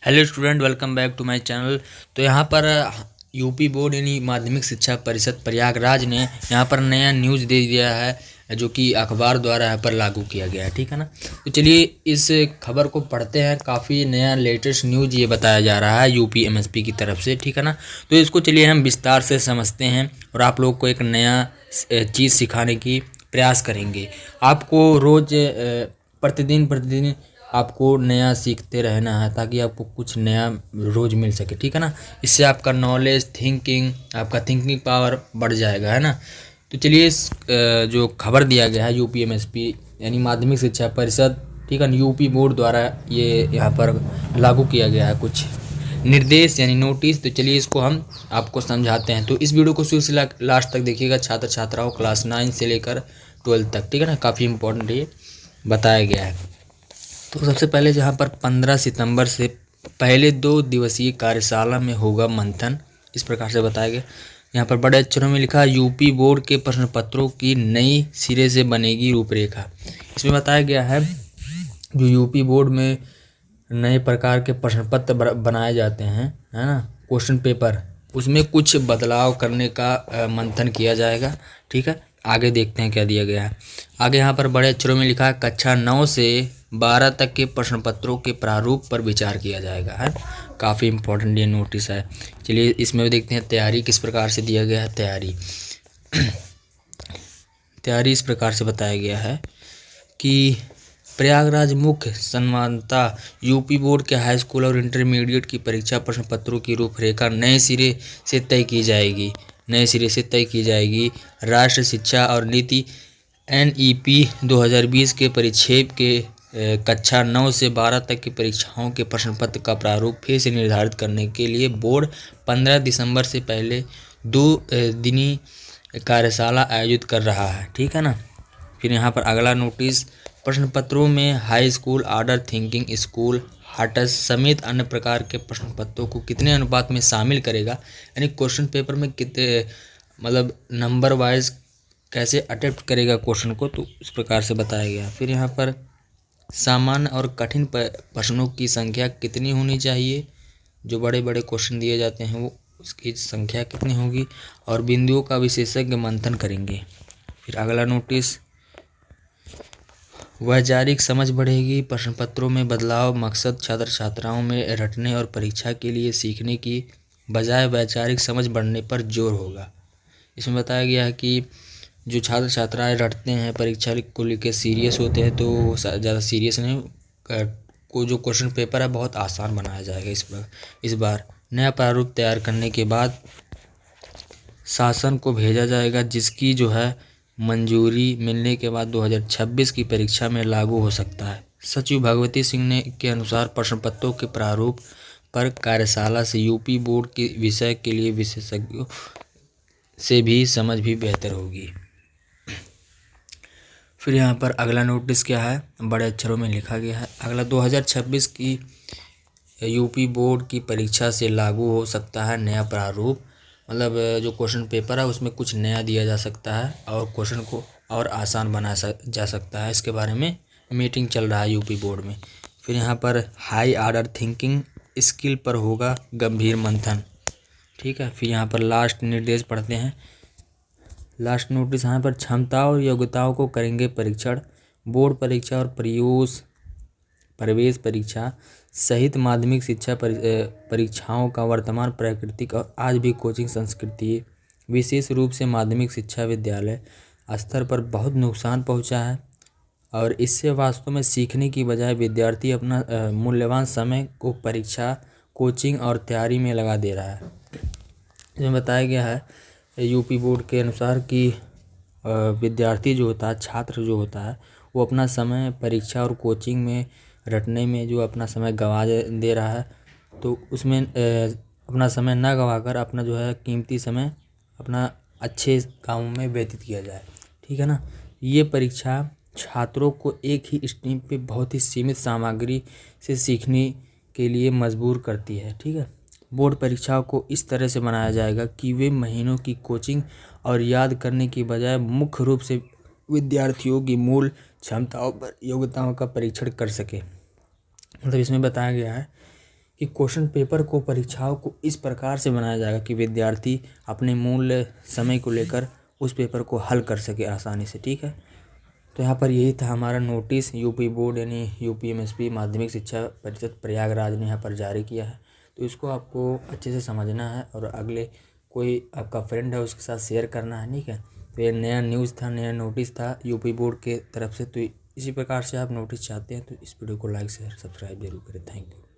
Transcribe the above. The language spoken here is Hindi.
Hello student, welcome back to my channel. तो यहाँ पर यूपी बोर्ड यानी माध्यमिक शिक्षा परिषद प्रयागराज ने यहाँ पर नया न्यूज़ दे दिया है जो कि अखबार द्वारा यहाँ पर लागू किया गया है। ठीक है ना। तो चलिए इस खबर को पढ़ते हैं। काफ़ी नया लेटेस्ट न्यूज़ ये बताया जा रहा है यूपी एमएसपी की तरफ से। ठीक है ना। तो इसको चलिए हम विस्तार से समझते हैं और आप लोग को एक नया चीज़ सिखाने की प्रयास करेंगे। आपको रोज़ प्रतिदिन आपको नया सीखते रहना है ताकि आपको कुछ नया रोज़ मिल सके। ठीक है ना। इससे आपका नॉलेज आपका थिंकिंग पावर बढ़ जाएगा, है ना। तो चलिए इस जो खबर दिया गया है यूपी एमएसपी यानी माध्यमिक शिक्षा परिषद, ठीक है, यूपी बोर्ड द्वारा ये यहाँ पर लागू किया गया है कुछ निर्देश यानी नोटिस। तो चलिए इसको हम आपको समझाते हैं। तो इस वीडियो को शुरू से लास्ट तक देखिएगा, छात्र छात्राओं क्लास 9 से लेकर 12 तक। ठीक है ना। काफ़ी इंपॉर्टेंट ये बताया गया है। तो सबसे पहले जहाँ पर 15 सितंबर से पहले 2 दिवसीय कार्यशाला में होगा मंथन, इस प्रकार से बताया गया। यहाँ पर बड़े अक्षरों में लिखा यूपी बोर्ड के प्रश्न पत्रों की नई सिरे से बनेगी रूपरेखा। इसमें बताया गया है जो यूपी बोर्ड में नए प्रकार के प्रश्न पत्र बनाए जाते हैं, है ना, क्वेश्चन पेपर, उसमें कुछ बदलाव करने का मंथन किया जाएगा। ठीक है। आगे देखते हैं क्या दिया गया है। आगे यहाँ पर बड़े अक्षरों में लिखा है कक्षा 9 से 12 तक के प्रश्न पत्रों के प्रारूप पर विचार किया जाएगा, है। काफ़ी इंपॉर्टेंट ये नोटिस है। चलिए इसमें भी देखते हैं तैयारी किस प्रकार से दिया गया है। तैयारी इस प्रकार से बताया गया है कि प्रयागराज मुख्य संवाददाता यूपी बोर्ड के हाई स्कूल और इंटरमीडिएट की परीक्षा प्रश्न पत्रों की रूपरेखा नए सिरे से तय की जाएगी। राष्ट्रीय शिक्षा और नीति NEP 2020 के परिक्षेप के कक्षा 9 से 12 तक की परीक्षाओं के प्रश्न पत्र का प्रारूप फिर से निर्धारित करने के लिए बोर्ड 15 दिसंबर से पहले 2 दिनी कार्यशाला आयोजित कर रहा है। ठीक है ना। फिर यहाँ पर अगला नोटिस, प्रश्न पत्रों में high school order, thinking school, hearts समेत अन्य प्रकार के प्रश्न पत्रों को कितने अनुपात में शामिल करेगा, यानी क्वेश्चन पेपर में कितने मतलब नंबर वाइज कैसे अटेम्प्ट करेगा क्वेश्चन को, तो इस प्रकार से बताया गया। फिर यहाँ पर सामान्य और कठिन प्रश्नों की संख्या कितनी होनी चाहिए, जो बड़े बड़े क्वेश्चन दिए जाते हैं वो उसकी संख्या कितनी होगी, और बिंदुओं का विशेषज्ञ मंथन करेंगे। फिर अगला नोटिस, वैचारिक समझ बढ़ेगी, प्रश्न पत्रों में बदलाव मकसद छात्र छात्राओं में रटने और परीक्षा के लिए सीखने की बजाय वैचारिक समझ बढ़ने पर जोर होगा। इसमें बताया गया है कि जो छात्र छात्राएं रटते हैं, परीक्षा को लेकर सीरियस होते हैं, तो ज़्यादा सीरियस नहीं को जो क्वेश्चन पेपर है बहुत आसान बनाया जाएगा। इस बार नया प्रारूप तैयार करने के बाद शासन को भेजा जाएगा, जिसकी जो है मंजूरी मिलने के बाद 2026 की परीक्षा में लागू हो सकता है। सचिव भगवती सिंह ने के अनुसार प्रश्न पत्रों के प्रारूप पर कार्यशाला से यूपी बोर्ड के विषय के लिए विशेषज्ञों से भी समझ भी बेहतर होगी। फिर यहाँ पर अगला नोटिस क्या है, बड़े अक्षरों में लिखा गया है अगला 2026 की यूपी बोर्ड की परीक्षा से लागू हो सकता है नया प्रारूप। मतलब जो क्वेश्चन पेपर है उसमें कुछ नया दिया जा सकता है और क्वेश्चन को और आसान जा सकता है। इसके बारे में मीटिंग चल रहा है यूपी बोर्ड में। फिर यहाँ पर हाई ऑर्डर थिंकिंग स्किल पर होगा गंभीर मंथन। ठीक है। फिर यहाँ पर लास्ट निर्देश पढ़ते हैं। लास्ट नोटिस यहाँ पर क्षमताओं और योग्यताओं को करेंगे परीक्षण। बोर्ड परीक्षा और प्रवेश परीक्षा सहित माध्यमिक शिक्षा परीक्षाओं का वर्तमान प्राकृतिक और आज भी कोचिंग संस्कृति विशेष रूप से माध्यमिक शिक्षा विद्यालय स्तर पर बहुत नुकसान पहुंचा है, और इससे वास्तव में सीखने की बजाय विद्यार्थी अपना मूल्यवान समय को परीक्षा, कोचिंग और तैयारी में लगा दे रहा है। इसमें बताया गया है यूपी बोर्ड के अनुसार कि विद्यार्थी जो होता है, छात्र जो होता है, वो अपना समय परीक्षा और कोचिंग में रटने में जो अपना समय गंवा दे रहा है, तो उसमें अपना समय ना गंवाकर अपना जो है कीमती समय अपना अच्छे कामों में व्यतीत किया जाए। ठीक है ना। ये परीक्षा छात्रों को एक ही स्ट्रीम पे बहुत ही सीमित सामग्री से सीखने के लिए मजबूर करती है। ठीक है। बोर्ड परीक्षाओं को इस तरह से बनाया जाएगा कि वे महीनों की कोचिंग और याद करने की बजाय मुख्य रूप से विद्यार्थियों की मूल क्षमताओं पर योग्यताओं का परीक्षण कर सके। मतलब इसमें बताया गया है कि क्वेश्चन पेपर को, परीक्षाओं को इस प्रकार से बनाया जाएगा कि विद्यार्थी अपने मूल्य समय को लेकर उस पेपर को हल कर सके आसानी से। ठीक है, तो यहाँ पर यही था हमारा नोटिस यूपी बोर्ड यानी यूपीएमएसपी माध्यमिक शिक्षा परिषद प्रयागराज ने यहाँ पर जारी किया है। तो इसको आपको अच्छे से समझना है और अगले कोई आपका फ्रेंड है उसके साथ शेयर करना है। ठीक है, तो ये नया न्यूज़ था, नया नोटिस था यूपी बोर्ड के तरफ से। तो इसी प्रकार से आप नोटिस चाहते हैं तो इस वीडियो को लाइक शेयर सब्सक्राइब जरूर करें। Thank you.